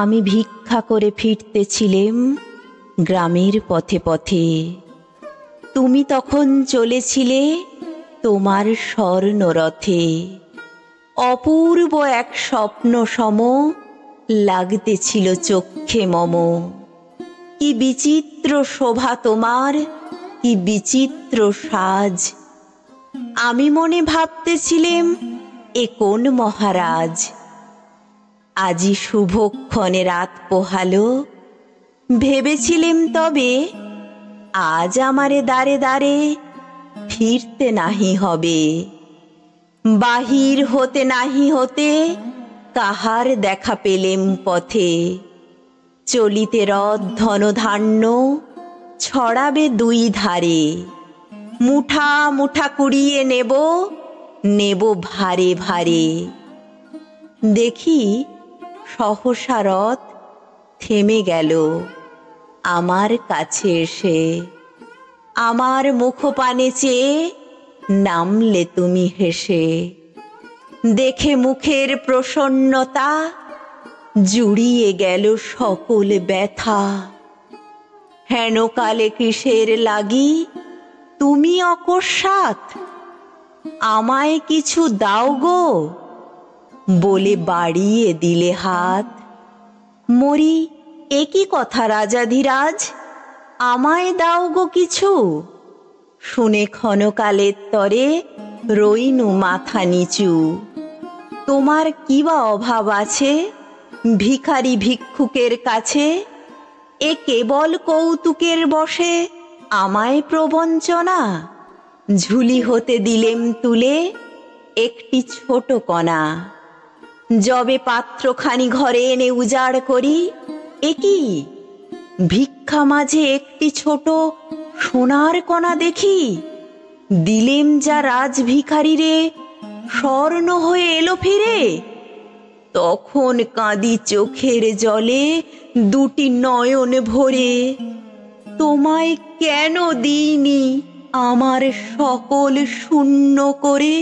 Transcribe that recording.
আমি ভিক্ষা করে ফিরতেছিলেম গ্রামের পথে পথে। তুমি তখন চলেছিলে তোমার স্বর্ণরথে। অপূর্ব এক স্বপ্ন সম লাগতেছিল চক্ষে মম। কি বিচিত্র শোভা তোমার, কি বিচিত্র সাজ। আমি মনে ভাবতেছিলেম এ কোন মহারাজ। আজি শুভক্ষণে রাত পোহালো, ভেবেছিলেম তবে আজ আমারে দ্বারে দ্বারে ফিরতে নাহি হবে। বাহির হতে নাহি হতে কাহার দেখা পেলেম পথে। চলিতে রথ ধনধান্য ছড়াবে দুই ধারে। মুঠা মুঠা কুড়িয়ে নেব, নেব ভারে ভারে। দেখি সহসা রথ থেমে গেল আমার কাছে এসে। আমার মুখপানে চেয়ে নামলে তুমি হেসে। দেখে মুখের প্রসন্নতা জুড়িয়ে গেল সকল ব্যথা। হেন কালে কিসের লাগি তুমি অকস্মাৎ আমায় কিছু দাও গো, বলে বাড়িয়ে দিলে হাত। মরি একই কথা রাজাধিরাজ, আমায় দাও গো কিছু। শুনে ক্ষণকালের তরে রইনু মাথা নিচু। তোমার কি বা অভাব আছে ভিখারি ভিক্ষুকের কাছে? এ কেবল কৌতুকের বশে আমায় প্রবঞ্চনা। ঝুলি হতে দিলেম তুলে একটি ছোট কণা। যবে পাত্রখানি ঘরে এনে উজাড় করি, এ কি ভিক্ষা মাঝে একটি ছোট সোনার কণা দেখি। দিলেম যা রাজভিখারিরে, স্বর্ণ হয়ে এলো ফিরে। তখন কাঁদি চোখের জলে দুটি নয়ন ভরে। তোমায় কেন দিইনি আমার সকল শূন্য করে?